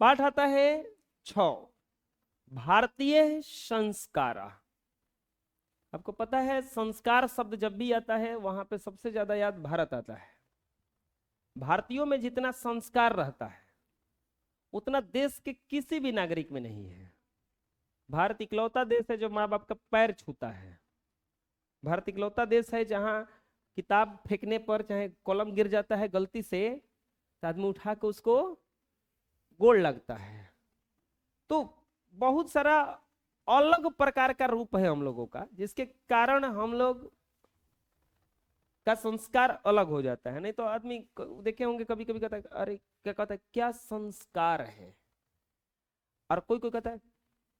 पाठ आता है 6, भारतीय संस्कार। आपको पता है संस्कार शब्द जब भी आता है वहां पे सबसे ज्यादा याद भारत आता है। भारतीयों में जितना संस्कार रहता है उतना देश के किसी भी नागरिक में नहीं है। भारत इकलौता देश है जो माँ बाप का पैर छूता है। भारत इकलौता देश है जहां किताब फेंकने पर चाहे कलम गिर जाता है गलती से तो आदमी उठा के उसको गोड़ लगता है। तो बहुत सारा अलग प्रकार का रूप है हम लोगों का, जिसके कारण हम लोग का संस्कार अलग हो जाता है। नहीं तो आदमी देखे होंगे कभी कभी कहता है अरे क्या कहता है, क्या संस्कार है, और कोई कोई कहता है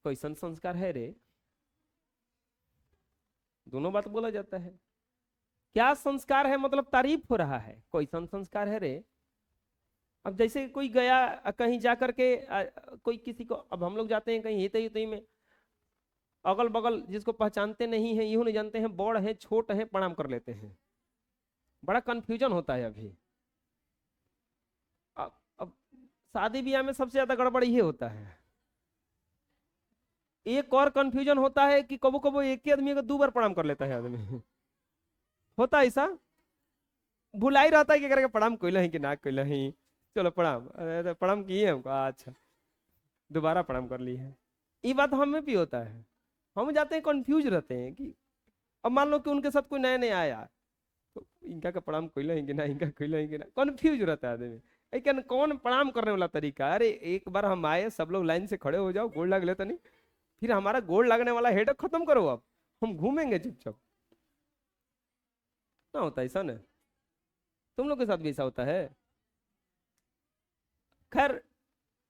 कैसन संस्कार है रे। दोनों बात बोला जाता है। क्या संस्कार है मतलब तारीफ हो रहा है, कैसन संस्कार है रे। अब जैसे कोई गया कहीं जा करके कोई किसी को, अब हम लोग जाते हैं कहीं हित हित में, अगल बगल जिसको पहचानते नहीं है, यूं नहीं जानते हैं, बड़ है छोट है, प्रणाम कर लेते हैं। बड़ा कंफ्यूजन होता है अभी। अब शादी ब्याह में सबसे ज्यादा गड़बड़ ये होता है। एक और कंफ्यूजन होता है कि कबो कबो एक ही आदमी को 2 बार प्रणाम कर लेता है आदमी। होता है ऐसा, भुला ही रहता है कि करके प्रणाम कोइला ही कि ना कोइला ही, चलो प्रणाम, अरे तो प्रणाम किए हमको, अच्छा दोबारा प्रणाम कर ली है। ये बात हमें भी होता है। हम जाते हैं कंफ्यूज रहते हैं कि अब मान लो कि उनके साथ कोई नया नया आया तो इनका का प्रणाम कोइला ही कि ना, इनका कोइला ही कि ना, कंफ्यूज रहता है आदमी। लेकिन कौन प्रणाम करने वाला तरीका, अरे एक बार हम आए सब लोग लाइन से खड़े हो जाओ, गोड़ लग लेता नहीं, फिर हमारा गोड़ लगने वाला हेडक खत्म करो, अब हम घूमेंगे चुपचाप ना। होता है ऐसा ना, तुम लोग के साथ भी ऐसा होता है। खैर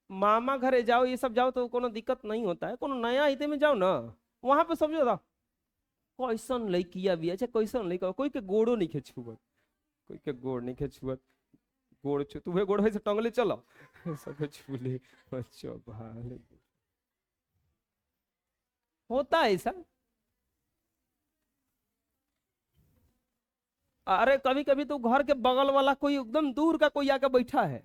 मामा घरे जाओ ये सब जाओ तो कोनो दिक्कत नहीं होता है। कोनो नया हिते में जाओ ना, वहां पे समझो था कैसन लड़किया भी, अच्छा कैसन लड़का, कोई के गोड़ो नहीं छुअत, कोई के गोड़ नहीं छुअत, गोड़ छू तुम्हें गोड़ है से टंगले चलो सब छू ले। अच्छा भाले होता है ऐसा। अरे कभी कभी तो घर के बगल वाला कोई एकदम दूर का कोई आके बैठा है।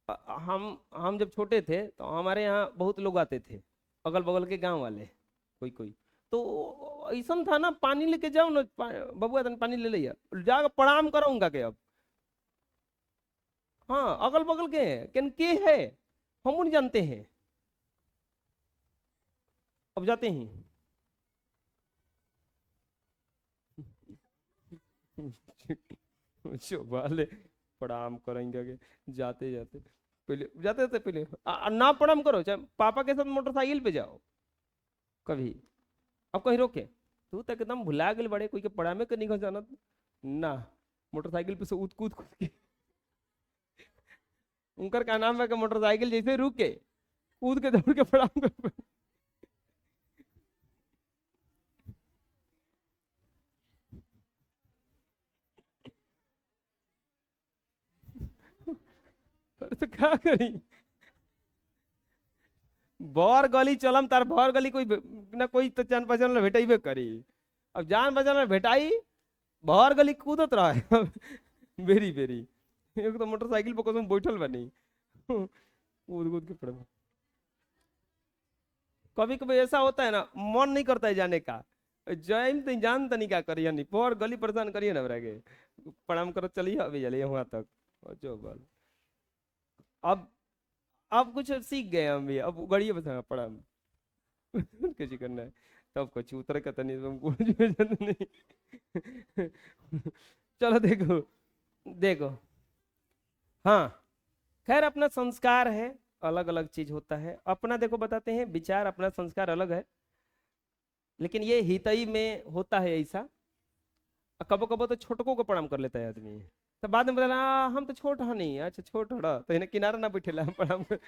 हम जब छोटे थे तो हमारे यहाँ बहुत लोग आते थे, अगल बगल के गांव वाले कोई कोई। तो ऐसा था ना, पानी लेके जाओ ना, बबुआ तन पानी ले लिया, जाकर प्रणाम करूंगा के अब। हाँ अगल बगल के हैं किन के है, हम नहीं जानते हैं, अब जाते हैं। वाले प्रणाम करेंगे आगे, जाते जाते पहले जाते थे पहले ना प्रणाम करो, चाहे पापा के साथ मोटरसाइकिल पे जाओ कभी, अब कहीं रोके तू तो एकदम भुला गए बड़े, कोई के पड़ा में नहीं जाना ना, मोटरसाइकिल पे से उद कूद कूद के उनकर का नाम है कि मोटरसाइकिल जैसे रुके कूद के दौड़ के प्रणाम कर। तो क्या करी, भर गली चलम तार, भर गली कोई ना कोई तो जान पहचान ला भेटाइबे करी। अब जान पहचान ला भेटाई, भर गली कूदत रहा है बेरी बेरी, एक तो मोटरसाइकिल पर कसम बैठल बनी कूद कूद के पड़े। कभी कभी ऐसा होता है ना, मन नहीं करता है जाने का, जैन तो जान तो नहीं क्या करिए, नहीं भर गली परेशान करिए ना के प्रणाम करो, चलिए अभी चलिए वहां तक। जो बोल अब कुछ सीख गए हम भी, अब गड़िए बता प्रणाम कैसे करना है, तब कुछ उतर का तो नहीं तुमको नहीं चलो देखो देखो। हाँ खैर अपना संस्कार है, अलग अलग चीज होता है अपना। देखो बताते हैं विचार, अपना संस्कार अलग है, लेकिन ये हितई में होता है ऐसा। कबो कबो तो छोटकों को प्रणाम कर लेता है आदमी, तो बाद में बोला हम तो छोट है नहीं, अच्छा छोट हड़ा तो इन्हें किनारा ना बैठेला हम प्रणाम कर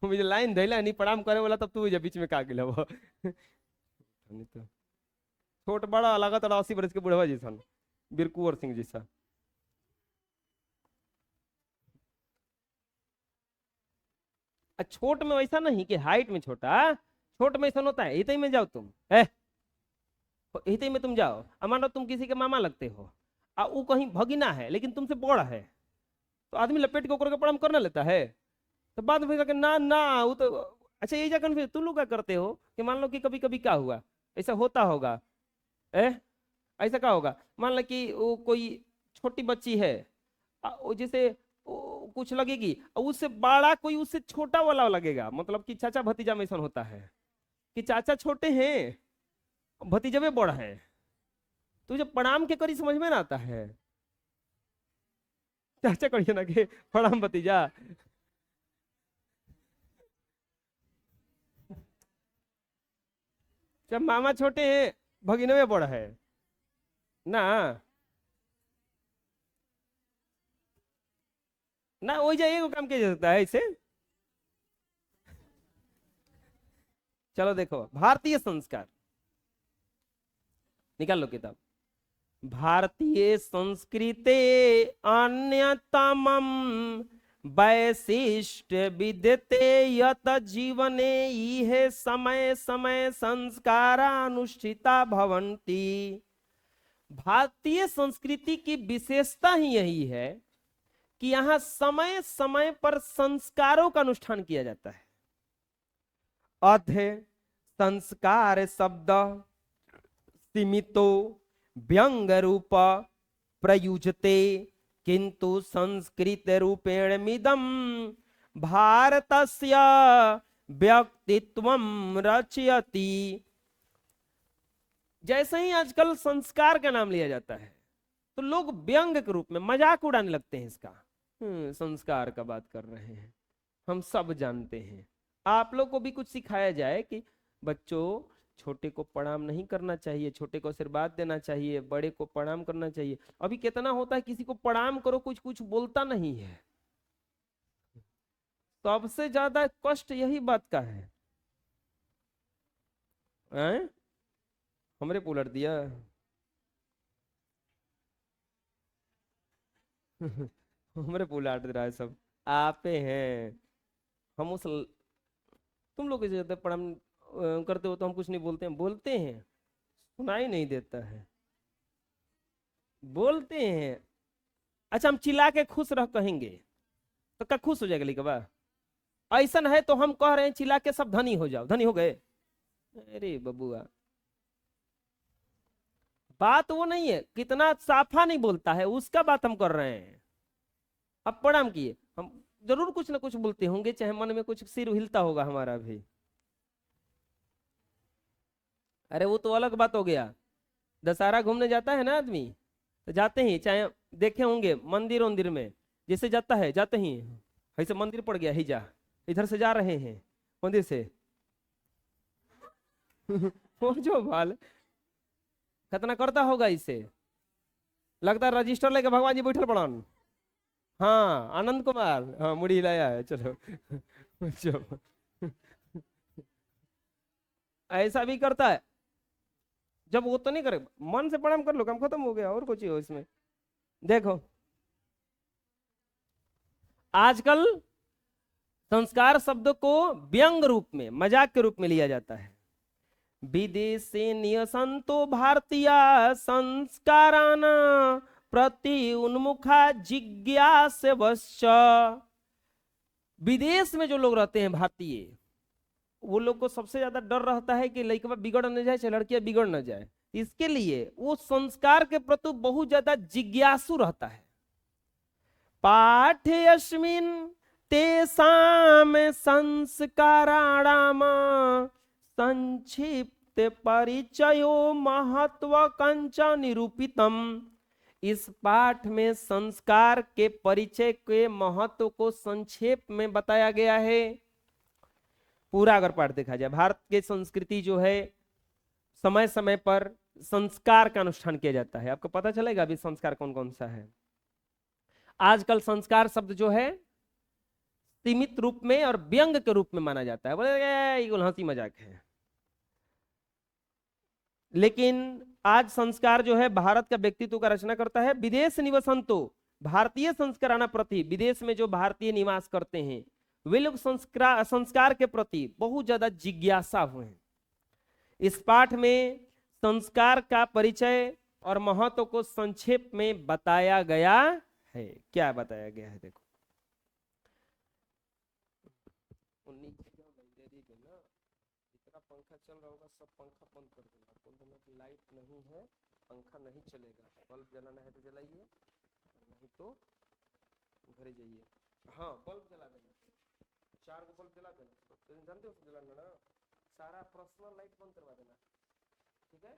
मुझे लाइन धैला नहीं प्रणाम करे वाला, तब तू बीच में का गिला वो नहीं तो छोट बड़ा अलग तड़ा 80 बरस के बुढ़वा जैसा, बिरकुंवर सिंह जैसा। छोट में वैसा नहीं कि हाइट में छोटा, छोट में ऐसा होता है हितई में जाओ तुम है, हितई में तुम जाओ, मान लो तुम किसी के मामा लगते हो, वो कहीं भगिना है लेकिन तुमसे बड़ा है, तो आदमी लपेट के ओकर के प्रणाम करना लेता है। तो बाद में फिर कहके, ना ना वो तो अच्छा ये जा फिर तुम लोग क्या करते हो कि मान लो कि कभी कभी क्या हुआ, ऐसा होता होगा, ए ऐसा क्या होगा, मान लो कि वो कोई छोटी बच्ची है, वो जैसे कुछ लगेगी, और उससे बड़ा कोई उससे छोटा वाला लगेगा, मतलब कि चाचा भतीजा में ऐसा होता है कि चाचा छोटे हैं भतीजा में बड़ा है, तो जब प्रणाम के करी समझ में ना आता है, चाचा करिए ना के प्रणाम भतीजा, जब मामा छोटे हैं भगिने में बड़ा है ना, ना वही जाइए को काम किया जा सकता है ऐसे। चलो देखो भारतीय संस्कार, निकाल लो किताब। भारतीय संस्कृति अन्यतमम वैशिष्ट विद्यते यत जीवने इहे समय समय संस्कारानुष्ठिता भवन्ति। भारतीय संस्कृति की विशेषता ही यही है कि यहाँ समय समय पर संस्कारों का अनुष्ठान किया जाता है। अध्य संस्कार शब्द सीमितो व्यंग रूप प्रयुजते किंतु संस्कृत रूपेण मिदम भारतस्य व्यक्तित्वम रचयति। जैसे ही आजकल संस्कार का नाम लिया जाता है तो लोग व्यंग के रूप में मजाक उड़ाने लगते हैं इसका। संस्कार का बात कर रहे हैं, हम सब जानते हैं। आप लोग को भी कुछ सिखाया जाए कि बच्चों छोटे को प्रणाम नहीं करना चाहिए, छोटे को आशीर्वाद देना चाहिए, बड़े को प्रणाम करना चाहिए। अभी कितना होता है किसी को प्रणाम करो कुछ कुछ बोलता नहीं है, सबसे ज्यादा कष्ट यही बात का है। हमरे उलट दिया हमरे उलट दे रहा है सब, आपे हैं हम उस तुम लोग जैसे प्रणाम करते हो तो हम कुछ नहीं बोलते हैं, बोलते हैं, सुनाई नहीं देता है, बोलते हैं। अच्छा हम चिल्ला के खुश रह कहेंगे तो क्या खुश हो जाएगा लिखवा? ऐसा है तो हम कह रहे हैं चिल्ला के सब धनी हो जाओ, धनी हो गए? अरे बबुआ बात वो नहीं है, कितना साफा नहीं बोलता है उसका बात हम कर रहे हैं। अब प्रणाम किए, हम जरूर कुछ ना कुछ बोलते होंगे, चाहे मन में कुछ सिर हिलता होगा हमारा भी। अरे वो तो अलग बात हो गया। दशहरा घूमने जाता है ना आदमी, तो जाते ही चाहे देखे होंगे मंदिर वंदिर में, जैसे जाता है जाते ही ऐसे मंदिर पड़ गया ही जा, इधर से जा रहे हैं मंदिर से वो जो बाल खतना करता होगा इससे, लगता है रजिस्टर लेके भगवान जी बैठल पड़न। हाँ आनंद कुमार, हाँ मुड़ी हिलाया है, चलो चलो ऐसा भी करता है। जब वो तो नहीं करे, मन से प्रणाम कर लो, काम खत्म हो गया, और कुछ ही हो इसमें। देखो आजकल संस्कार शब्द को व्यंग रूप में मजाक के रूप में लिया जाता है। विदेशी नियसंतो भारतीय संस्कारान प्रति उन्मुखा जिज्ञासवश्च। विदेश में जो लोग रहते हैं भारतीय, वो लोग को सबसे ज्यादा डर रहता है कि लड़का बिगड़ न जाए चाहे लड़कियां बिगड़ न जाए, इसके लिए वो संस्कार के प्रति बहुत ज्यादा जिज्ञासु रहता है। पाठ्यस्मिन् तेषां संस्काराणाम संक्षिप्त परिचयो महत्वकंच निरूपितम। इस पाठ में संस्कार के परिचय के महत्व को संक्षेप में बताया गया है। पूरा अगर पाठ देखा जाए, भारत की संस्कृति जो है समय समय पर संस्कार का अनुष्ठान किया जाता है। आपको पता चलेगा अभी संस्कार कौन कौन सा है। आजकल संस्कार शब्द जो है सीमित रूप में और व्यंग के रूप में माना जाता है, बोले ये हंसी मजाक है। लेकिन आज संस्कार जो है भारत का व्यक्तित्व का रचना करता है। विदेश निवसंतो भारतीय संस्काराना प्रति, विदेश में जो भारतीय निवास करते हैं वे लोग संस्कार के प्रति बहुत ज्यादा जिज्ञासा हुए हैं। इस पाठ में संस्कार का परिचय और महत्व को संक्षेप में बताया गया है। क्या बताया गया है देखो, 19 लाइब्रेरी में ना जितना पंखा चल रहा होगा सब पंखा बंद कर देना, बोल देना कि लाइट नहीं है, पंखा नहीं चलेगा, बल्ब जलाना है तो जलाइए, नहीं तो घर जाइए। हाँ बल्ब जला देना, 4 को बल्ब जला देना, तो जानते हो जलाना ना, सारा पर्सनल लाइट बंद करवा देना, ठीक है।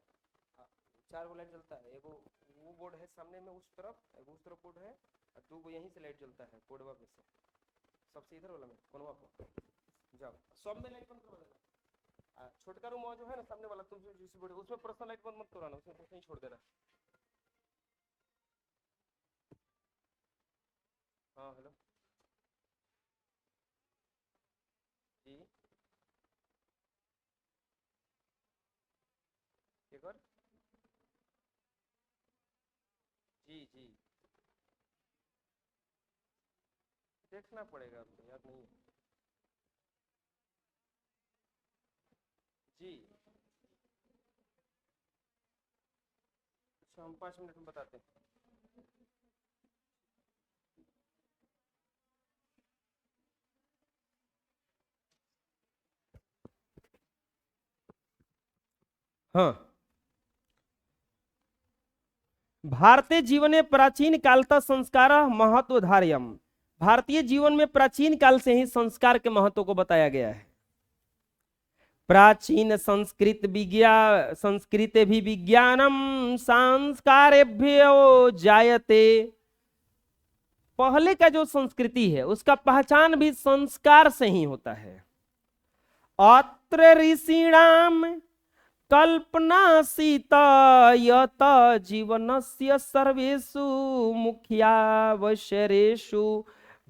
4 को लाइट जलता है, एगो वो बोर्ड है सामने में उस तरफ, एगो उस तरफ बोर्ड है, और 2 को यहीं से लाइट जलता है बोर्डवा पे से, सबसे इधर वाला में कोनवा पर जाओ, सब में लाइट बंद करवा देना। छोटका रूम जो है ना सामने वाला, तुम जिस बोर्ड उसमें पर्सनल लाइट बंद मत करवाना, उसमें कहीं छोड़ देना। हाँ हेलो जी, एक और जी जी, देखना पड़ेगा, आपको याद नहीं है जी। अच्छा हम 5 मिनट में बताते हैं। हाँ, भारतीय जीवने प्राचीन कालतः संस्कार महत्व धार्यम, भारतीय जीवन में प्राचीन काल से ही संस्कार के महत्व को बताया गया है। प्राचीन संस्कृत भी विज्ञानम संस्कारेभ्यो जायते, पहले का जो संस्कृति है उसका पहचान भी संस्कार से ही होता है। अत्र ऋषिणाम कल्पनासीत यत जीवनस्य सर्वेषु मुख्यावसरेषु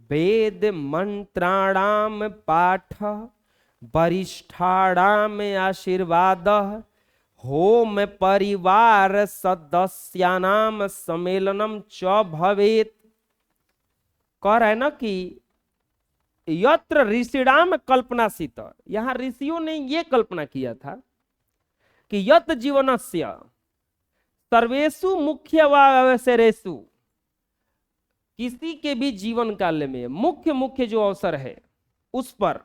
वेद मंत्राणाम पाठ, वरिष्ठाणाम आशीर्वाद, होम परिवार सदस्यानाम सम्मेलनम च भवेत्। कह रहा है ना कि यत्र ऋषिणाम कल्पनासीत, यहां ऋषियों ने यह कल्पना किया था कि यत जीवनस्य सर्वेषु मुख्यावसरेषु, किसी के भी जीवन काल में मुख्य मुख्य जो अवसर है उस पर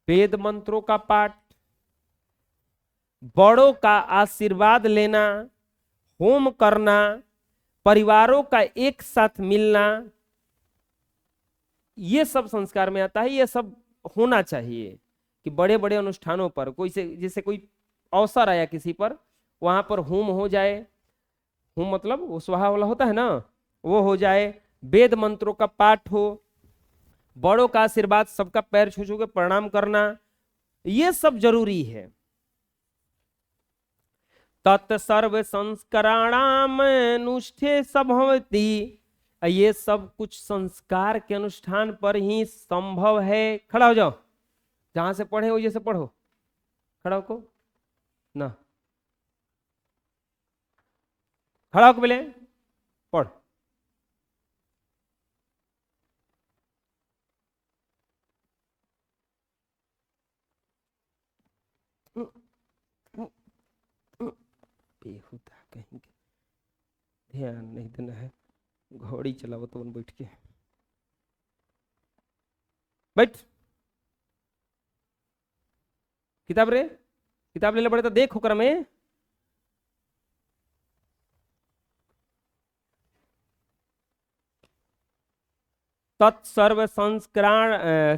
वेद मंत्रों का पाठ, बड़ों का आशीर्वाद लेना, होम करना, परिवारों का एक साथ मिलना, ये सब संस्कार में आता है। ये सब होना चाहिए कि बड़े बड़े अनुष्ठानों पर कोई से जैसे कोई अवसर आया किसी पर, वहां पर होम हो जाए, होम मतलब वो स्वाहा वाला होता है ना, वो हो जाए, वेद मंत्रों का पाठ हो, बड़ों का आशीर्वाद, सबका पैर छू छू के प्रणाम करना, ये सब जरूरी है। तत्सर्व संस्कराणाम अनुष्ठे संभवति, ये सब कुछ संस्कार के अनुष्ठान पर ही संभव है। खड़ा हो जाओ, जहां से पढ़े हो जैसे पढ़ो, खड़ा हो ना, खड़ा होकर बोले पढ़। बेहुदा कहीं के, ध्यान नहीं देना है, घोड़ी चलाओ तो बैठ के बैठ, किताब रे, किताब ले ले पड़े तो देख होकर में। तत्सर्व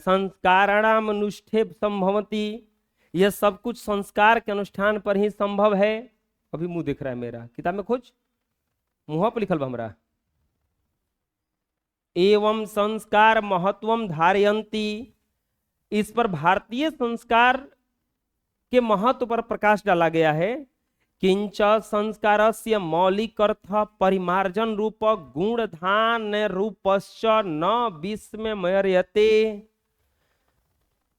संस्काराणाम अनुष्ठे संभवती, यह सब कुछ संस्कार के अनुष्ठान पर ही संभव है। अभी मुंह दिख रहा है मेरा, किताब में खोज, मुंह पर लिखल बा हमरा। एवं संस्कार महत्वम धारयंती, इस पर भारतीय संस्कार के महत्व पर प्रकाश डाला गया है। किंच संस्कारस्य मौलिक अर्थ परिमार्जन रूप गुणधान रूपश्च न विस्मयते,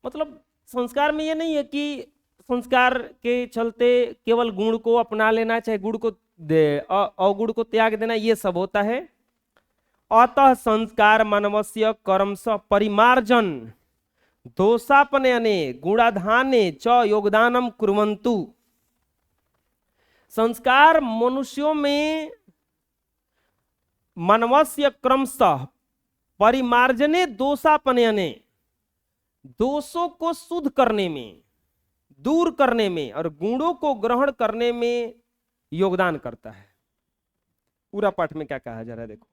मतलब संस्कार में ये नहीं है कि संस्कार के चलते केवल गुण को अपना लेना, चाहे गुण को अवगुण को त्याग देना, ये सब होता है। अतः संस्कार मानवस्य कर्मस परिमार्जन दोषापनयने गुणाधाने च योगदानम कुर्वन्तु, संस्कार मनुष्यों में मनवस्य क्रमशः परिमार्जने दोषापनयने, दोषों को शुद्ध करने में, दूर करने में और गुणों को ग्रहण करने में योगदान करता है। पूरा पाठ में क्या कहा जा रहा है देखो,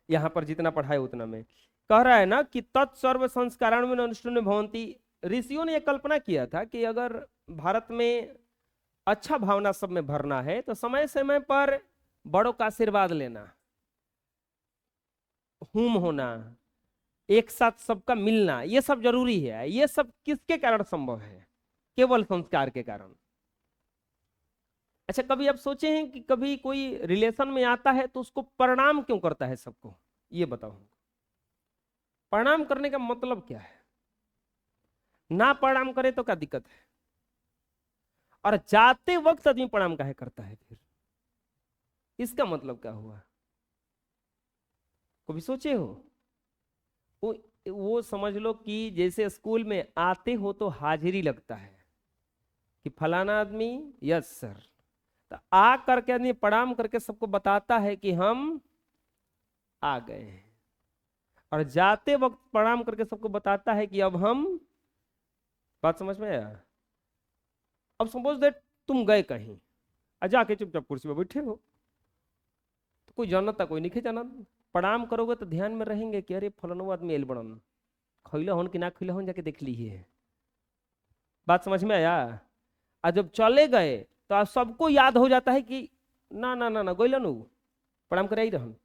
यहां पर जितना पढ़ा है उतना में कह रहा है ना कि तत्सर्व संस्काराण में अनुष्ठुन भवंती। ऋषियों ने यह कल्पना किया था कि अगर भारत में अच्छा भावना सब में भरना है तो समय समय पर बड़ों का आशीर्वाद लेना, होम होना, एक साथ सबका मिलना, ये सब जरूरी है। ये सब किसके कारण संभव है? केवल संस्कार के कारण। अच्छा, कभी आप सोचे हैं कि कभी कोई रिलेशन में आता है तो उसको प्रणाम क्यों करता है सबको? ये बताओ, प्रणाम करने का मतलब क्या है? ना प्रणाम करे तो क्या दिक्कत है? और जाते वक्त आदमी प्रणाम काहे करता है फिर? इसका मतलब क्या हुआ? कभी सोचे हो? वो समझ लो कि जैसे स्कूल में आते हो तो हाजिरी लगता है कि फलाना आदमी, यस सर, तो आ करके आदमी प्रणाम करके सबको बताता है कि हम आ गए हैं, और जाते वक्त प्रणाम करके सबको बताता है कि अब हम, बात समझ में आया? अब सपोज दैट तुम गए कहीं और जाके चुपचाप कुर्सी पर बैठे हो, तो कोई जानता कोई नहीं जाना, प्रणाम करोगे तो ध्यान में रहेंगे कि अरे फलाना आदमी एल बड़न, खैला हन कि ना खैला हन, जाके देख लीजिए। बात समझ में आया? और जब चले गए तो आप सबको याद हो जाता है कि ना ना ना ना गैलन, प्रणाम करे रहन,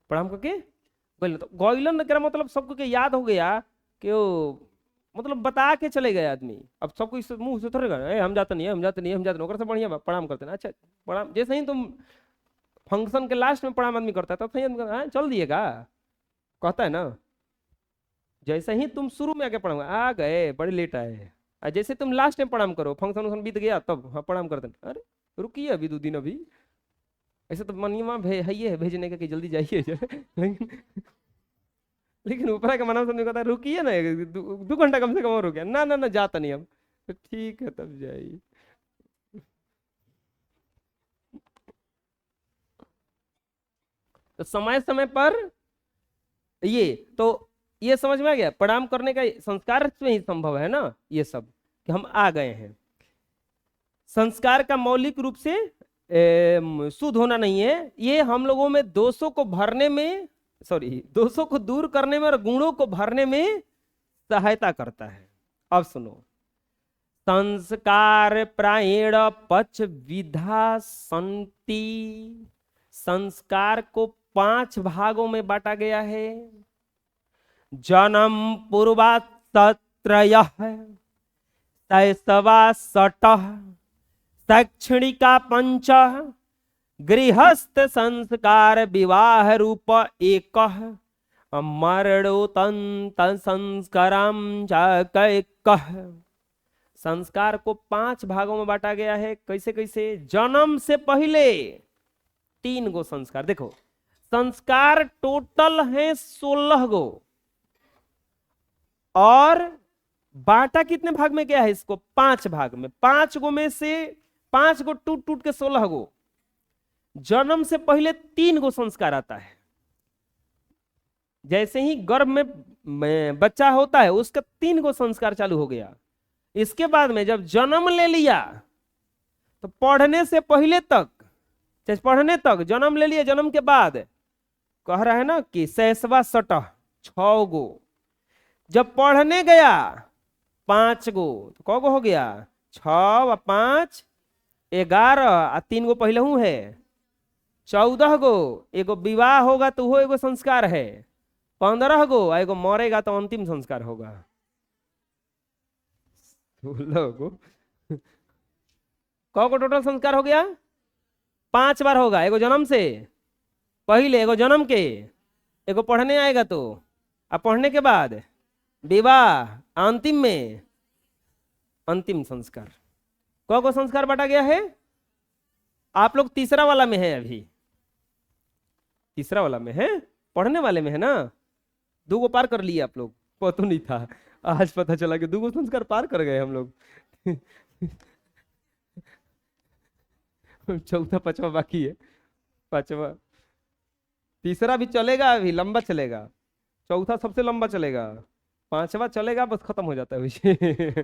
प्रणाम करके गैलन। तो गैलन का मतलब सबको के याद हो गया कि वो, मतलब बता के चले गए आदमी। अब सबको इस मुंह से थोड़े गए हम जाते नहीं, हम जाते नहीं, हम जाते नहीं, से बढ़िया प्रणाम करते ना। अच्छा प्रणाम, जैसे ही तुम फंक्शन के लास्ट में प्रणाम आदमी करता है तब सही चल दिएगा, कहता है ना। जैसे ही तुम शुरू में आके प्रणाम, आ गए बड़े लेट आए, और जैसे तुम लास्ट में प्रणाम करो, फंक्शन बीत गया तब हाँ प्रणाम करते हैं, अरे रुकिए अभी 2 दिन अभी। ऐसे तो मनिया है भेजने का कि जल्दी जाइए लेकिन ऊपर का मना समझ कहता है रुकिए ना, 2 घंटा कम से कम और रुकिए, ना ना ना जाता नहीं हम, तो ठीक है तब जाइए। तो समय समय पर ये तो, ये समझ में आ गया, प्रणाम करने का संस्कार में ही संभव है ना ये सब, कि हम आ गए हैं। संस्कार का मौलिक रूप से शुद्ध होना नहीं है, ये हम लोगों में दोषों को भरने में, सॉरी, दोषों को दूर करने में और गुणों को भरने में सहायता करता है। अब सुनो, संस्कार प्रायेण पच विधा संति। संस्कार को 5 भागों में बांटा गया है। जन्म पूर्वात् त्रयः, शैशवा 6, शैक्षणिका 5, गृहस्थ संस्कार विवाह रूप 1, मरणोत्तंत संस्कारम कैकः। संस्कार को 5 भागों में बांटा गया है। कैसे कैसे? जन्म से पहले 3 गो संस्कार। देखो, संस्कार टोटल है 16 गो, और बांटा कितने भाग में गया है इसको? 5 भाग में। 5 गो में से 5 गो टूट टूट के 16 गो। जन्म से पहले 3 गो संस्कार आता है। जैसे ही गर्भ में बच्चा होता है उसका 3 गो संस्कार चालू हो गया। इसके बाद में जब जन्म ले लिया तो पढ़ने से पहले तक, पढ़ने तक जन्म ले लिया, जन्म के बाद कह रहा है ना कि शैशवा 6 गो। जब पढ़ने गया 5 गो, तो कौ गो हो गया? 6 व 5 11, और 3 गो पहले हूं है 14 गो। एगो विवाह होगा तो वो एगो संस्कार है 15 गो, एगो मरेगा तो अंतिम संस्कार होगा 16 गो। कौ को टोटल संस्कार हो गया? 5 बार होगा। एगो जन्म से पहले, एगो जन्म के, एगो पढ़ने आएगा तो, अब पढ़ने के बाद विवाह, अंतिम में अंतिम संस्कार। कौ को संस्कार बांटा गया है? आप लोग तीसरा वाला में है, अभी तीसरा वाला में है, पढ़ने वाले में है ना। 2 गो पार कर लिए आप लोग, पता नहीं था, आज पता चला कि 2 गो संस्कार पार कर गए हम लोग। चौथा 5वां बाकी है, 5वां तीसरा भी चलेगा, अभी लंबा चलेगा, चौथा सबसे लंबा चलेगा, पांचवा चलेगा बस खत्म हो जाता है विषय।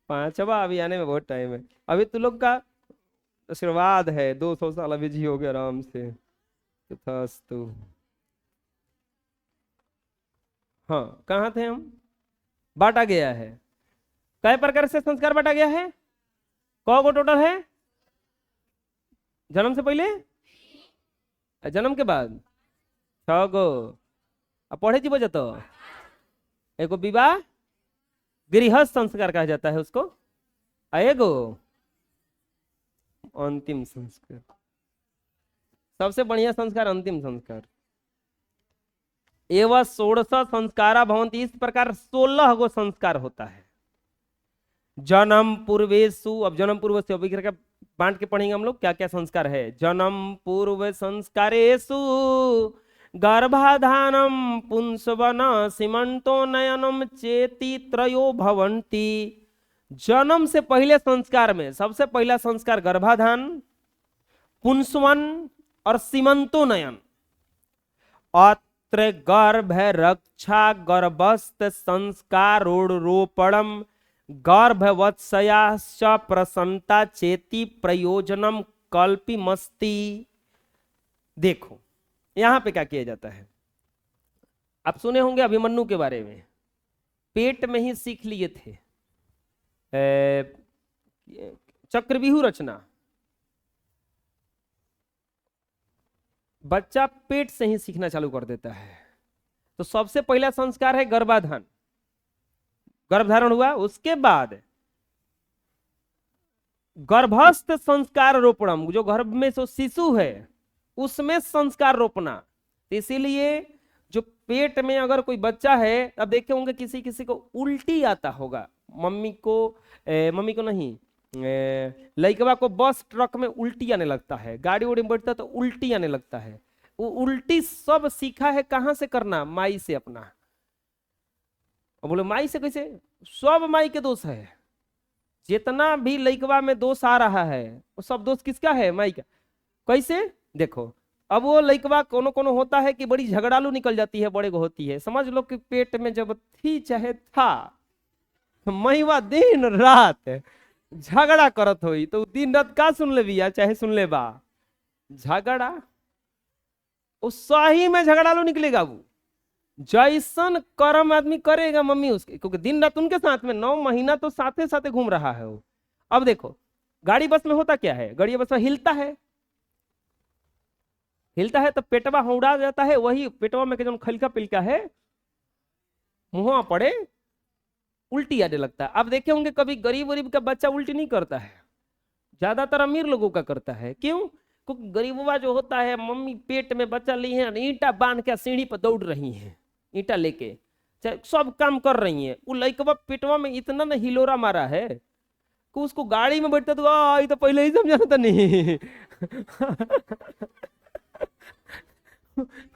पांचवा अभी आने में बहुत टाइम है। अभी तू लोग का आशीर्वाद है, 200 साल अभी जियोगे आराम से। तथास्तु। हाँ, कहाँ थे हम? बांटा गया है। कई प्रकार से संस्कार बांटा गया है? कौ गो टोटल है? जन्म से पहले, जन्म के बाद 6 गो। अब पढ़े जी बजे तो एगो विवाह गृहस्थ संस्कार कहा जाता है उसको, एगो अंतिम संस्कार। सबसे बढ़िया संस्कार अंतिम संस्कार। एवं 16 संस्कारा भवन्ति, इस प्रकार 16 गो संस्कार होता है। जन्म पूर्वेशु, अब जन्म पूर्व से अभी करके बांट के पढ़ेंगे हम लोग क्या क्या संस्कार है। जन्म पूर्व संस्कारेषु गर्भाधानम पुंसवन सीमंतो नयनम चेति त्रयो भवन्ति। जन्म से पहले संस्कार में सबसे पहला संस्कार गर्भाधान, पुंसवन और सीमंतो नयन। अत्र गर्भ रक्षा गर्भस्थ संस्कारोपणम गर्भवत्सयाश्च प्रसन्नता चेति प्रयोजनम कल्पिमस्ति। देखो यहां पे क्या किया जाता है। आप सुने होंगे अभिमन्यु के बारे में, पेट में ही सीख लिए थे चक्रव्यूह रचना। बच्चा पेट से ही सीखना चालू कर देता है। तो सबसे पहला संस्कार है गर्भाधान, गर्भधारण हुआ, उसके बाद गर्भस्थ संस्कार रोपणम, जो गर्भ में जो शिशु है उसमें संस्कार रोपना। इसीलिए जो पेट में अगर कोई बच्चा है, अब देखे होंगे किसी किसी को उल्टी आता होगा, मम्मी को नहीं, लड़कवा को बस ट्रक में उल्टी आने लगता है, गाड़ी उड़ी में बैठता है तो उल्टी आने लगता है। वो उल्टी सब सीखा है कहां से करना? माई से अपना। और बोले माई से कैसे? सब माई के दोष है। जितना भी लड़कवा में दोष आ रहा है वो सब दोष किसका है? माई का। कैसे? देखो, अब वो लड़कवा कोनो कोनो होता है कि बड़ी झगड़ालू निकल जाती है, बड़े को होती है। समझ लो कि पेट में जब थी चाहे था, महिवा दिन रात झगड़ा करत होई, तो दिन रात का सुन ले बिया चाहे सुन ले बा झगड़ा, वो सही में झगड़ालू निकलेगा। वो जैसन कर्म आदमी करेगा मम्मी उसके, क्योंकि दिन रात उनके साथ में 9 महीना तो साथे साथे घूम रहा है वो। अब देखो गाड़ी बस में होता क्या है, गाड़ी बस में हिलता है, हिलता है तो पेटवा उड़ा जाता है। वही पेटवा में जो खलका पिलका है मुंह पड़े उल्टी आने लगता है। अब देखे होंगे कभी गरीब गरीब का बच्चा उल्टी नहीं करता है, ज्यादातर अमीर लोगों का करता है। क्यों? क्योंकि गरीबवा जो होता है, मम्मी पेट में बच्चा ली है, ईंटा बांध के सीढ़ी पर दौड़ रही है, ईंटा लेके चाहे सब काम कर रही है। वो लड़कवा पेटवा में इतना न हिलोरा मारा है कि उसको गाड़ी में बैठता तो ये तो पहले ही समझाना था नहीं।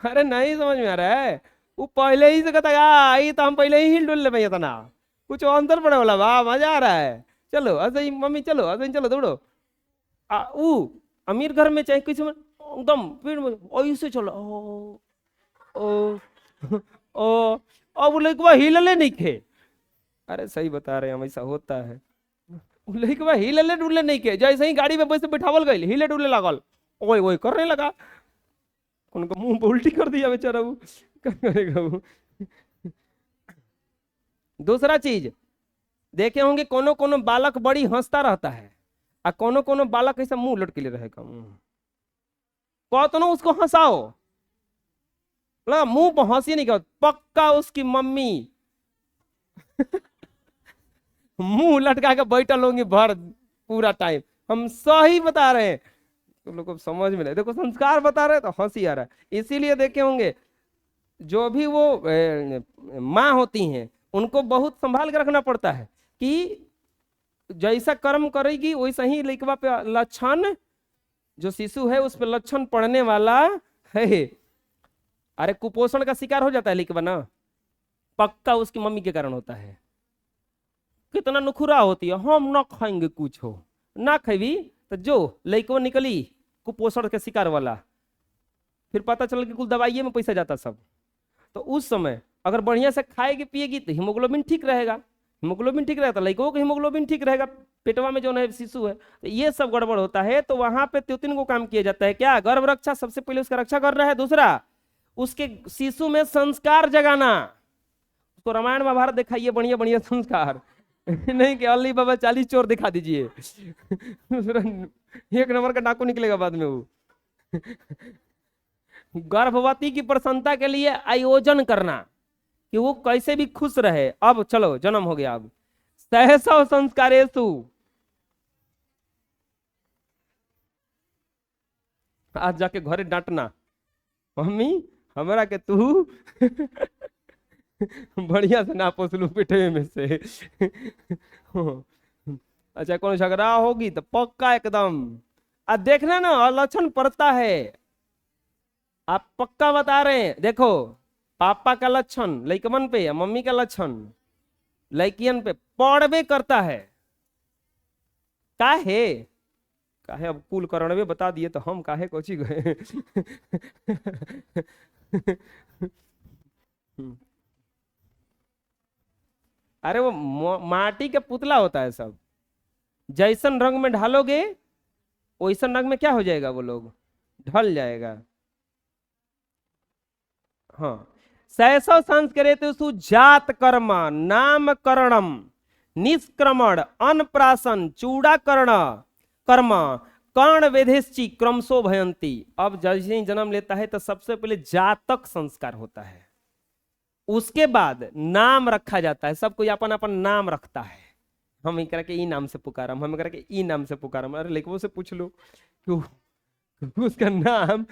अरे नहीं समझ में आ रहा है, वो पहले ही से कहता ये तो हम पहले ही हिल डुल ले भैया तना, कुछ अंतर पड़े वाला वाह मजा आ रहा है, चलो ऐसे ही मम्मी चलो ऐसे ही चलो दौड़ो। वो अमीर घर में चाहे किसी में एकदम पेट में ऐसे चलो ओ ओ अब वो लड़कवा हिलले नहीं खे। अरे सही बता रहे हैं हम, ऐसा होता है। वो लड़कवा हिलले डुलले नहीं खे, जैसे ही गाड़ी में बैसे बैठावल गई हिले डुलने लगल, ओए ओए करने लगा, उनको मुंह पे उल्टी कर दिया बेचारा। वो क्या करेगा वो? दूसरा चीज देखे होंगे, कोनो कोनो बालक बड़ी हंसता रहता है और कोनो कोनो बालक ऐसा मुंह लटके ले रहेगा। कौतनो उसको हंसाओ लगा मुंह पर हंसी नहीं कर, पक्का उसकी मम्मी मुंह लटका के बैठल होंगी भर पूरा टाइम। हम सही बता रहे हैं, तुम लोग को समझ में नहीं। देखो संस्कार बता रहे तो हंसी आ रहा है। इसीलिए देखे होंगे जो भी वो माँ होती हैं उनको बहुत संभाल के रखना पड़ता है कि जैसा कर्म करेगी वैसा ही लड़कवा पे लक्षण, जो शिशु है उस पर लक्षण पड़ने वाला है। अरे कुपोषण का शिकार हो जाता है लड़कवा ना, पक्का उसकी मम्मी के कारण होता है। कितना नुखुरा होती है, हम ना खाएंगे कुछ हो ना, खेबी तो जो लड़कवा निकली कुपोषण के शिकार वाला, फिर पता चला कि कुल दवाइये में पैसा जाता सब। तो उस समय अगर बढ़िया से खाएगी पिएगी तो हीमोग्लोबिन ठीक रहेगा, हीमोग्लोबिन ठीक रहेगा तो लड़कों का हीमोग्लोबिन ठीक रहेगा, पेटवा में जो है शिशु है। तो ये सब गड़बड़ होता है। तो वहां पे 3 को काम किया जाता है। क्या? गर्भ रक्षा, सबसे पहले उसका रक्षा कर रहा है। दूसरा, उसके शिशु में संस्कार जगाना। उसको रामायण महाभारत दिखाइए, बढ़िया बढ़िया संस्कार नहीं कि अली बाबा 40 चोर दिखा दीजिए एक नंबर का डाकू निकलेगा बाद में वो गर्भवती की प्रसन्नता के लिए आयोजन करना कि वो कैसे भी खुश रहे। अब चलो जन्म हो गया, अब सहसव संस्कारेषु, आज जाके घरे डांटना, मम्मी हमरा के तू बढ़िया से ना पोसलू पेटे में से अच्छा कौन झगड़ा होगी तो पक्का एकदम देखना ना लक्षण पड़ता है। आप पक्का बता रहे हैं, देखो पापा का लक्षण लइकमन पे या मम्मी का लक्षण लइकियन पे पड़बे करता है। काहे काहे अब कुल करणवे बता दिए तो हम काहे कोची गए अरे वो माटी का पुतला होता है सब, जैसन रंग में ढालोगे वैसन रंग में क्या हो जाएगा, वो लोग ढल जाएगा। हाँ, सहसव संस्कृतेषु जात कर्म नामकरणम निष्क्रमण अन्नप्राशन चूड़ाकरण कर्म कर्ण वेदेश्ची क्रमशो भयंती। अब जैसे ही जन्म लेता है तो सबसे पहले जातक संस्कार होता है, उसके बाद नाम रखा जाता है। सब कोई अपन अपन नाम रखता है, हम एकरा के ई नाम से पुकारम, हम एकरा के ई नाम से पुकारम। अरे लेकिन से पूछ लो कि उसका नाम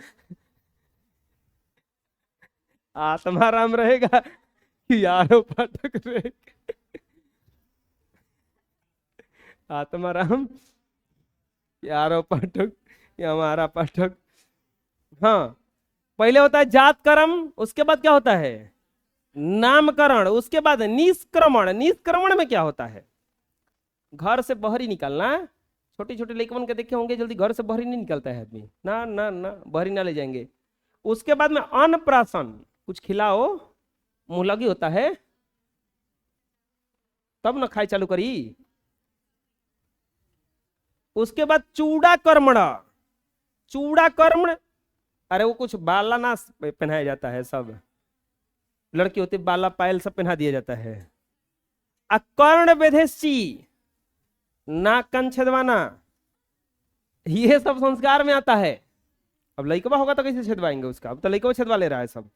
आत्माराम रहेगा कि यारो पाठक रहेगा? आत्माराम, यारो पाठक या हमारा पाठक। हाँ, पहले होता है जात कर्म, उसके बाद क्या होता है नामकरण, उसके बाद निष्क्रमण। निष्क्रमण में क्या होता है घर से बाहर ही निकलना। छोटे छोटे लड़कन के देखे होंगे जल्दी घर से बाहर ही नहीं निकलता है आदमी, ना ना ना बाहर ही ना ले जाएंगे। उसके बाद में अन्नप्राशन, कुछ खिलाओ, मुंह लगी होता है तब ना खाई चालू करी। उसके बाद चूड़ा कर्मण, चूड़ा कर्म, अरे वो कुछ बाला ना पहनाया जाता है, सब लड़की होती बाला पायल सब पहना दिया जाता है। अकर्ण वेदेशी, नाक कान छेदवाना, ये सब संस्कार में आता है। अब लइकवा होगा तो कैसे छेदवाएंगे उसका, अब तो लइकवा छेदवा ले रहा है सब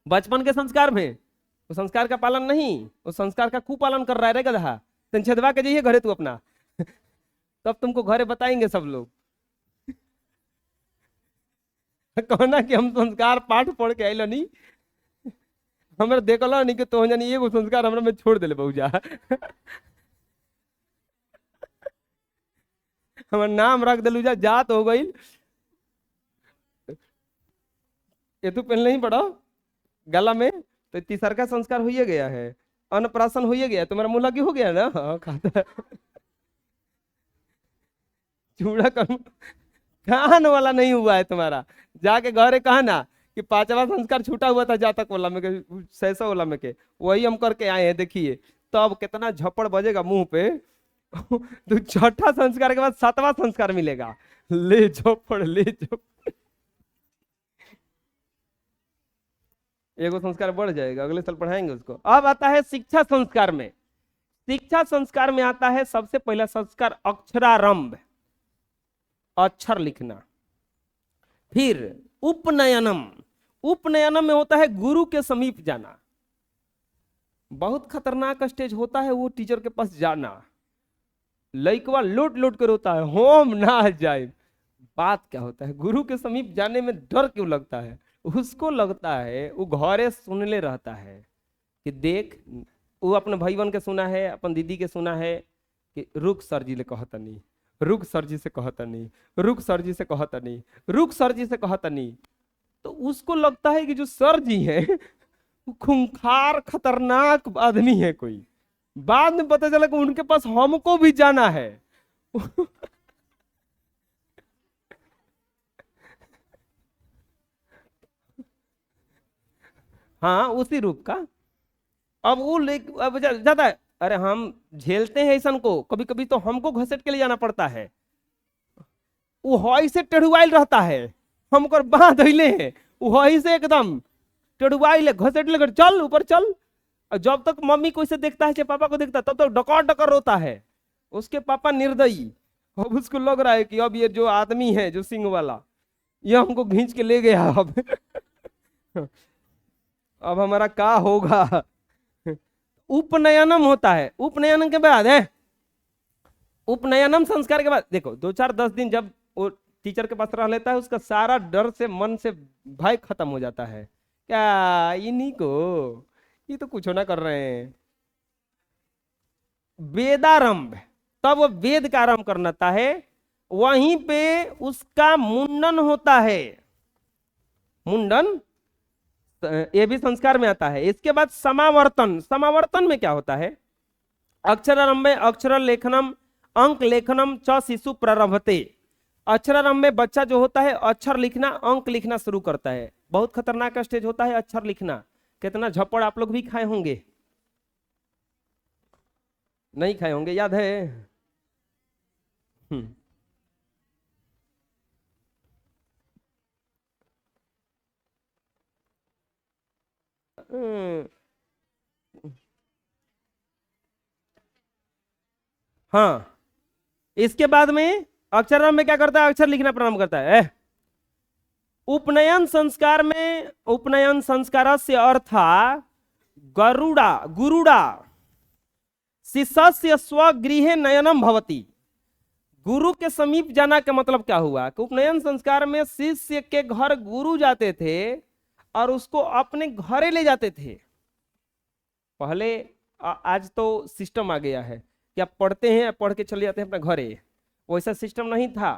बचपन के संस्कार में। वो संस्कार का पालन नहीं, वो संस्कार का कुपालन कर रहा है रे गधा। तुम छेदवा के जाइए घरे तू अपना तब तुमको घरे बताएंगे सब लोग कहना कि हम संस्कार पाठ पढ़ के आइलो नहीं, हमरा देखलो नहीं कि तो जानी एगो संस्कार हमरा में छोड़ देले बहुजा हमर नाम रख दिलू जा, जात हो गई। ये तू पहले नहीं पढ़ो गला में तो तीसर का संस्कार हो गया है, अन्नप्राशन हो गया, तुम्हारा मुंह लगी हो गया ना। हाँ, खाता चूड़ा कम कान वाला नहीं हुआ है तुम्हारा। जाके घरे कहा ना कि 5वां संस्कार छूटा हुआ था जातक वाला में के, सहसव वाला में के, वही हम करके आए हैं। देखिए तो अब कितना झपड़ बजेगा मुंह पे तो 6ठा संस्कार के बाद 7वां संस्कार मिलेगा, ले झपड़ ले झपड़। एगो संस्कार बढ़ जाएगा, अगले साल पढ़ाएंगे उसको। अब आता है शिक्षा संस्कार में। शिक्षा संस्कार में आता है सबसे पहला संस्कार अक्षरारंभ, अक्षर लिखना। फिर उपनयनम, उपनयनम में होता है गुरु के समीप जाना। बहुत खतरनाक स्टेज होता है वो टीचर के पास जाना। लइकवा लोट लोट कर रोता है, होम ना जाए। बात क्या होता है, गुरु के समीप जाने में डर क्यों लगता है? उसको लगता है वो घरे सुनले रहता है कि देख, वो अपने भाईबन के सुना है, अपन दीदी के सुना है कि रुक सर जी ले कहता नहीं, रुक सर जी से कहता नहीं, रुक सर जी से कहता नहीं, रुक सर जी से कहता नहीं। तो उसको लगता है कि जो सर जी है वो खूंखार खतरनाक आदमी है कोई। बाद में पता चला कि उनके पास हमको भी जाना है हाँ उसी रूप का। अब वो ले अब जाता है, अरे हम झेलते हैं ऐसा को, कभी कभी तो हमको घसीट के ले जाना पड़ता है। वो हई से टेढ़ुआइल रहता है, हमको बांध धइले है, वो हई से एकदम टेढ़ुआइल है, घसीट लेकर चल ऊपर चल। और जब तक मम्मी को इसे देखता है, चाहे पापा को देखता है, तब तक डकर डकर रोता है। उसके पापा निर्दयी, अब उसको लग रहा है कि अब ये जो आदमी है जो सिंह वाला, ये हमको खींच के ले गया अब अब हमारा क्या होगा। उपनयनम होता है, उपनयन के बाद है, उपनयनम संस्कार के बाद देखो 2-4-10 दिन जब वो टीचर के पास रह लेता है, उसका सारा डर से मन से भय खत्म हो जाता है। क्या इन्हीं को, ये तो कुछ ना कर रहे हैं। वेदारंभ, तब वो वेद का आरंभ करना है, वहीं पे उसका मुंडन होता है। मुंडन ये भी संस्कार में आता है। इसके बाद समावर्तन, समावर्तन में क्या होता है? अक्षरारंभ में अक्षर लेखनम अंक लेखनम च शिशु प्रारंभते। अक्षरारंभ में बच्चा जो होता है अक्षर लिखना अंक लिखना शुरू करता है। बहुत खतरनाक स्टेज होता है अक्षर लिखना। कितना झप्पड़ आप लोग भी खाए होंगे, नहीं खाए होंगे, याद है? हाँ, इसके बाद में अक्षरारंभ में क्या करता है? अक्षर लिखना प्रारंभ करता है। उपनयन संस्कार में, उपनयन संस्कार से अर्था गरुड़ा गुरुड़ा शिष्य स्वगृहे नयनम भवती। गुरु के समीप जाना का मतलब क्या हुआ कि उपनयन संस्कार में शिष्य के घर गुरु जाते थे और उसको अपने घरे ले जाते थे। पहले आज तो सिस्टम आ गया है कि आप पढ़ते हैं, पढ़ के चले जाते हैं अपने घरे, वैसा सिस्टम नहीं था।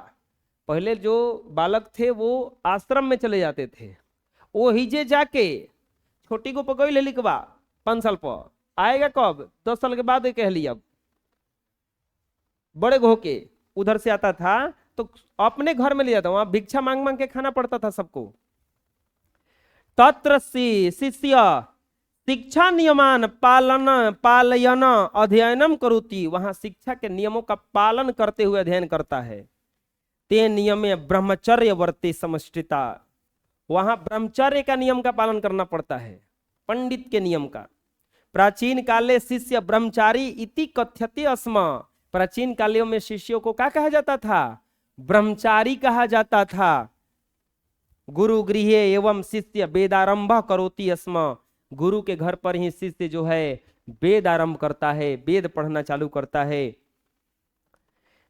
पहले जो बालक थे वो आश्रम में चले जाते थे, वो हिजे जाके छोटी को पकड़ ले लिखवा 5 साल पर आएगा, कब 10 साल के बाद कह लिया। बड़े घो के उधर से आता था तो अपने घर में ले जाता, वहां भिक्षा मांग मांग के खाना पड़ता था सबको। तत्र शिष्य शिक्षा नियमान पालन पालयन अध्ययनम करोति। वहां शिक्षा के नियमों का पालन करते हुए अध्ययन करता है। ते नियमे ब्रह्मचर्य वर्ते समष्टिता। वहां ब्रह्मचर्य का नियम का पालन करना पड़ता है, पंडित के नियम का। प्राचीन काले शिष्य ब्रह्मचारी इति कथ्यते स्म। प्राचीन कालियों में शिष्यों को क्या कहा जाता था? ब्रह्मचारी कहा जाता था। गुरु गृहे एवं शिष्य वेदारंभ करोति स्म। गुरु के घर पर ही शिष्य जो है वेद आरंभ करता है, वेद पढ़ना चालू करता है।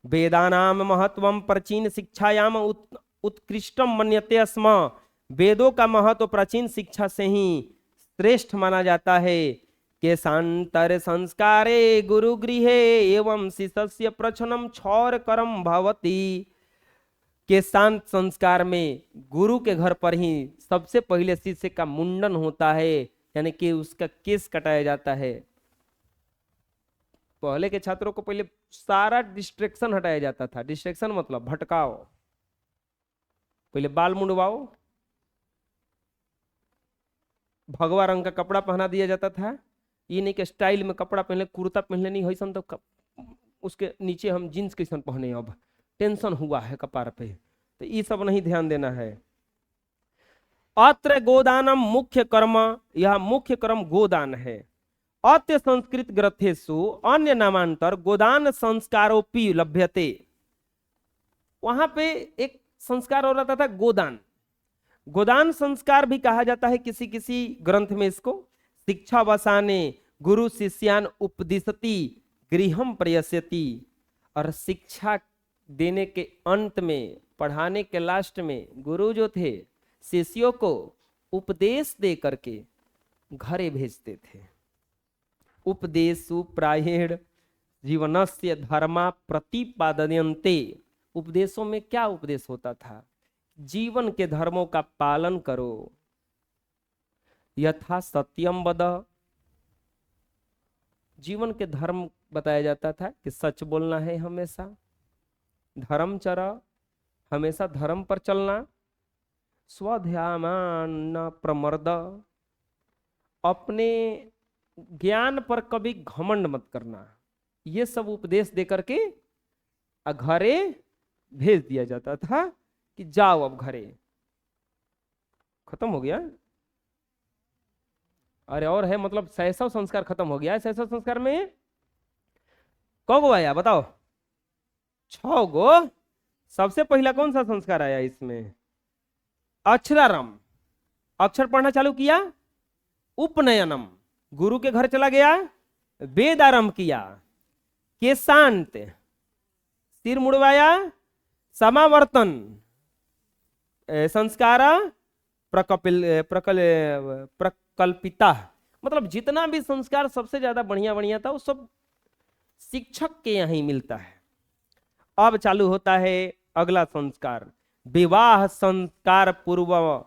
वेदानाम महत्वम प्राचीन शिक्षायाम उत्कृष्टम मन्यते स्म। वेदों का महत्व प्राचीन शिक्षा से ही श्रेष्ठ माना जाता है। केशांतर संस्कारे गुरु गृहे एवं शिष्य प्रचनम क्षौर करम भवती। केशांत संस्कार में गुरु के घर पर ही सबसे पहले शिष्य का मुंडन होता है, यानी कि उसका केस कटाया जाता है। पहले के छात्रों को पहले सारा डिस्ट्रैक्शन हटाया जाता था। डिस्ट्रैक्शन मतलब भटकाओ, पहले बाल मुंडवाओ, भगवा रंग का कपड़ा पहना दिया जाता था। ये नहीं कि स्टाइल में कपड़ा पहले, कुर्ता पहनले नहीं है तो उसके नीचे हम जींस कैसन पहने, अब टेंशन हुआ है कपार पे, तो ये सब नहीं ध्यान देना है। अत्र गोदानम मुख्य कर्म, यह मुख्य कर्म गोदान है। अत्य संस्कृत ग्रंथेषु अन्य नामांतर गोदान संस्कारोपि लभ्यते। वहां पे एक संस्कार हो रहा था गोदान। गोदान संस्कार भी कहा जाता है किसी किसी ग्रंथ में इसको। शिक्षा वसाने गुरु शिष्यान उपदिशति गृहम प्रयस्यति। और शिक्षा देने के अंत में, पढ़ाने के लास्ट में गुरु जो थे शिष्यों को उपदेश दे करके घरे भेजते थे। उपदेशु प्रायेण जीवनस्य धर्मा प्रतिपादयन्ते। उपदेशों में क्या उपदेश होता था? जीवन के धर्मों का पालन करो। यथा सत्यम वद, जीवन के धर्म बताया जाता था कि सच बोलना है हमेशा, धर्मचर्या हमेशा धर्म पर चलना, स्वध्यान प्रमर्द, अपने ज्ञान पर कभी घमंड मत करना, ये सब उपदेश दे करके घरे भेज दिया जाता था कि जाओ अब घरे, खत्म हो गया। अरे और है, मतलब शैशव संस्कार खत्म हो गया है। शैशव संस्कार में कौ गो आया बताओ? 6 गो। सबसे पहला कौन सा संस्कार आया इसमें? अक्षरारंभ, अक्षर पढ़ना चालू किया। उपनयनम, गुरु के घर चला गया, वेद आरंभ किया। केशांत, सिर मुड़वाया। समावर्तन, संस्कार प्रकल्पिता, मतलब जितना भी संस्कार सबसे ज्यादा बढ़िया बढ़िया था वो सब शिक्षक के यहाँ ही मिलता है। अब चालू होता है अगला संस्कार, विवाह संस्कार पूर्व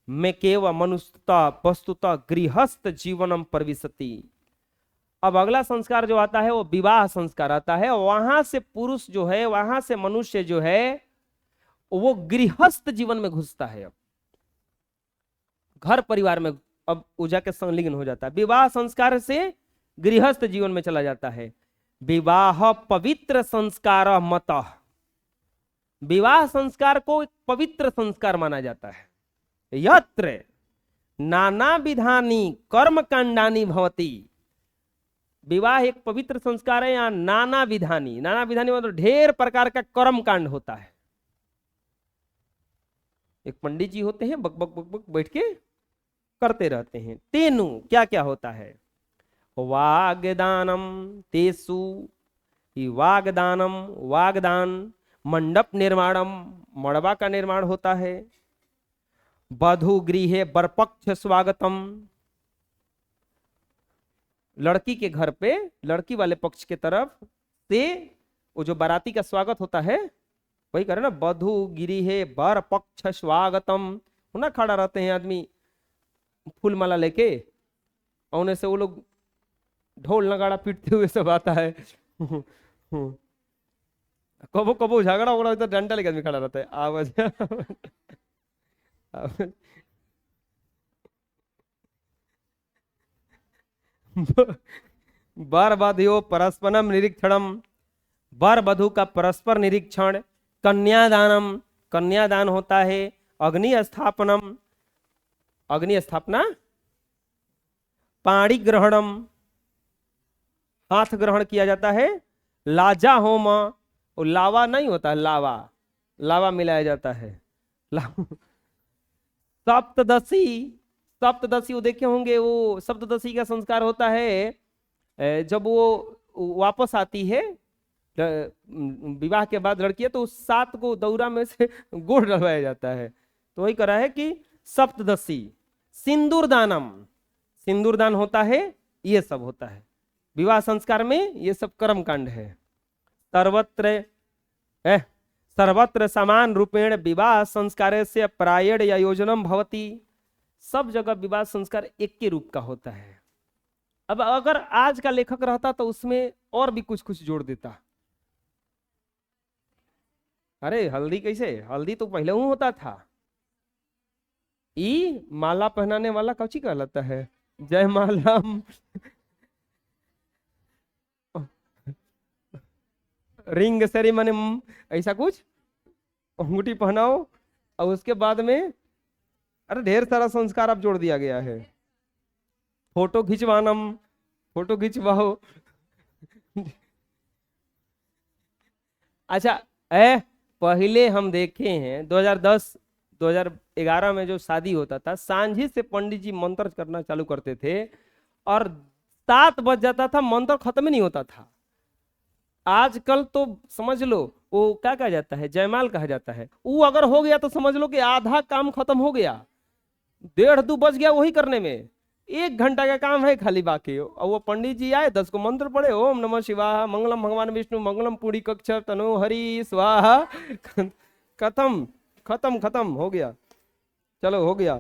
में केवल मनुष्यता वस्तुतः गृहस्थ जीवनम प्रविशति। अब अगला संस्कार जो आता है वो विवाह संस्कार आता है। वहां से पुरुष जो है, वहां से मनुष्य जो है वो गृहस्थ जीवन में घुसता है। अब घर परिवार में अब वो जाके संलग्न हो जाता है। विवाह संस्कार से गृहस्थ जीवन में चला जाता है। विवाह पवित्र संस्कार मत, विवाह संस्कार को एक पवित्र संस्कार माना जाता है। यत्र नाना विधानी कर्म कांडानी भवती, विवाह एक पवित्र संस्कार है। यहाँ नाना विधानी, नाना विधानी मतलब ढेर प्रकार का कर्म कांड होता है। एक पंडित जी होते हैं, बक बक बक बक बैठ के करते रहते हैं। तेनु क्या क्या होता है? वागदानम तेसु, वागदानम वागदान, मंडप निर्माणम, मड़बा का निर्माण होता है। वधु गृहे बरपक्ष स्वागतम, लड़की के घर पे लड़की वाले पक्ष के तरफ से वो जो बाराती का स्वागत होता है वही करे ना, वधु गृहे बरपक्ष स्वागतम। ना खड़ा रहते हैं आदमी फूल माला लेके, औने से वो लोग ढोल नगाड़ा पीटते हुए सब आता है। कबो कबो झगड़ा उगड़ा तो डंडा लेके आदमी खड़ा रहता है। आवाज वर वधु परस्परम निरीक्षणम, वर वधु का परस्पर निरीक्षण। कन्यादानम, कन्यादान होता है। अग्नि स्थापनम, अग्नि स्थापना। पाणी ग्रहणम, हाथ ग्रहण किया जाता है। लाजा होम, लावा नहीं होता, लावा लावा मिलाया जाता है। सप्तदशी, सप्तदशी वो देखे होंगे, वो सप्तदशी का संस्कार होता है जब वो वापस आती है विवाह के बाद लड़की है, तो उस 7 को दौरा में से गुड़ डलवाया जाता है। तो वही करा है कि सप्तदशी। सिंदूर दानम, सिंदूर दान होता है। ये सब होता है विवाह संस्कार में, ये सब कर्म कांड है। सर्वत्र सर्वत्र समान रूपेण विवाह संस्कार से प्रायण या योजनम भवती, सब जगह विवाह संस्कार एक के रूप का होता है। अब अगर आज का लेखक रहता तो उसमें और भी कुछ कुछ जोड़ देता। अरे हल्दी कैसे, हल्दी तो पहले ही होता था। ई माला पहनाने वाला कौची कहलाता है? जयमाला। रिंग सेरेमनी, ऐसा कुछ, अंगूठी पहनाओ और उसके बाद में अरे ढेर सारा संस्कार अब जोड़ दिया गया है। फोटो खिंचवानम, फोटो खिंचवाओ। अच्छा पहले हम देखे हैं 2010 2011 में जो शादी होता था, सांझी से पंडित जी मंत्र करना चालू करते थे और 7 बज जाता था, मंत्र खत्म ही नहीं होता था। आजकल तो समझ लो वो क्या कहा जाता है, जयमाल कहा जाता है। वो अगर हो गया तो समझ लो कि आधा काम खत्म हो गया, 1:30-2 बज गया वही करने में। 1 घंटा का काम है खाली बाकी। और वो पंडित जी आए, 10 को मंत्र पढ़े, ओम नमः शिवाय, मंगलम भगवान विष्णु, मंगलम पूरी कक्ष तनो हरि स्वाहा। खत्म खत्म खत्म हो गया, चलो हो गया।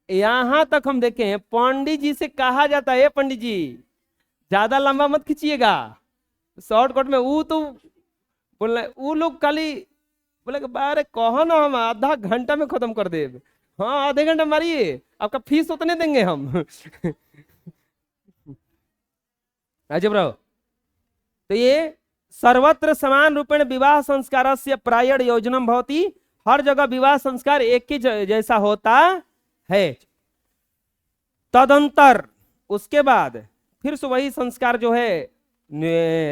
यहां तक हम देखे हैं पंडित जी से कहा जाता है, पंडित जी ज्यादा लंबा मत खींचिएगा, शॉर्टकट में। वो तो बोल वो लोग खाली बोले कि बारे कहो ना, हम आधा घंटा में खत्म कर दे। हाँ आधे घंटे मारिए, आपका फीस उतने देंगे हम। अजब रहो। तो ये सर्वत्र समान रूपेण विवाह संस्कारस्य प्रायण योजनम भवति, हर जगह विवाह संस्कार एक ही जैसा होता है। तदंतर उसके बाद फिर से वही संस्कार जो है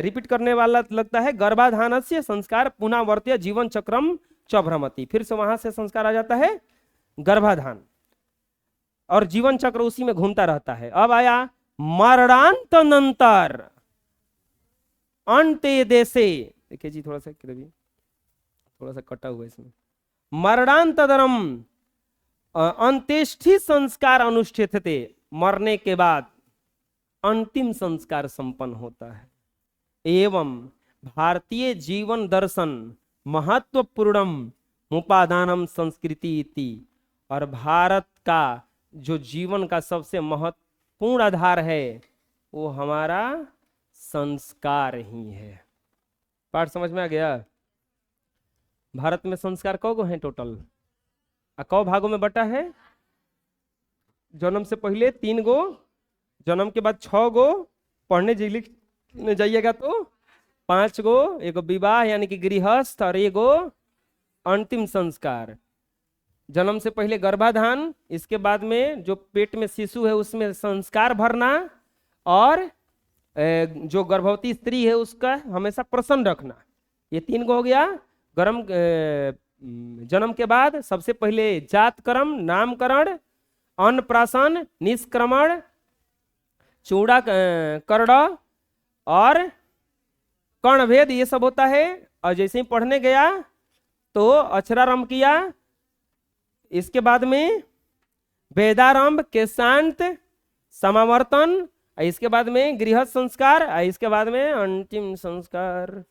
रिपीट करने वाला लगता है। गर्भाधानस्य संस्कार पुनः वर्त्य जीवन चक्रम च भ्रमति, फिर से वहां से संस्कार आ जाता है गर्भाधान, और जीवन चक्र उसी में घूमता रहता है। अब आया मरणांतनंतर अंत्य देशे, देखिए जी थोड़ा सा थोड़ा सा कटा हुआ इसमें। मरणांतरम अंत्येष्टि संस्कार अनुष्ठित थे, मरने के बाद अंतिम संस्कार संपन्न होता है। एवं भारतीय जीवन दर्शन महत्वपूर्णम उपादानम संस्कृति इति, और भारत का जो जीवन का सबसे महत्वपूर्ण आधार है वो हमारा संस्कार ही है। पाठ समझ में आ गया? भारत में संस्कार कौ गो हैं टोटल? कौ भागों में बटा है? जन्म से पहले 3 गो, जन्म के बाद 6 गो, पढ़ने लिखने जाइएगा तो 5 गो, एगो विवाह यानी कि गृहस्थ, और एगो अंतिम संस्कार। जन्म से पहले गर्भाधान, इसके बाद में जो पेट में शिशु है उसमें संस्कार भरना, और जो गर्भवती स्त्री है उसका हमेशा प्रसन्न रखना। ये 3 गो हो गया। जन्म के बाद सबसे पहले जातकर्म, नामकरण, अन्नप्राशन, निष्क्रमण, चूड़ा कर्ण और कर्णभेद, ये सब होता है। और जैसे ही पढ़ने गया तो अक्षरारंभ किया, इसके बाद में वेदारंभ, केशांत, समावर्तन, इसके बाद में गृहस्थ संस्कार, इसके बाद में अंतिम संस्कार।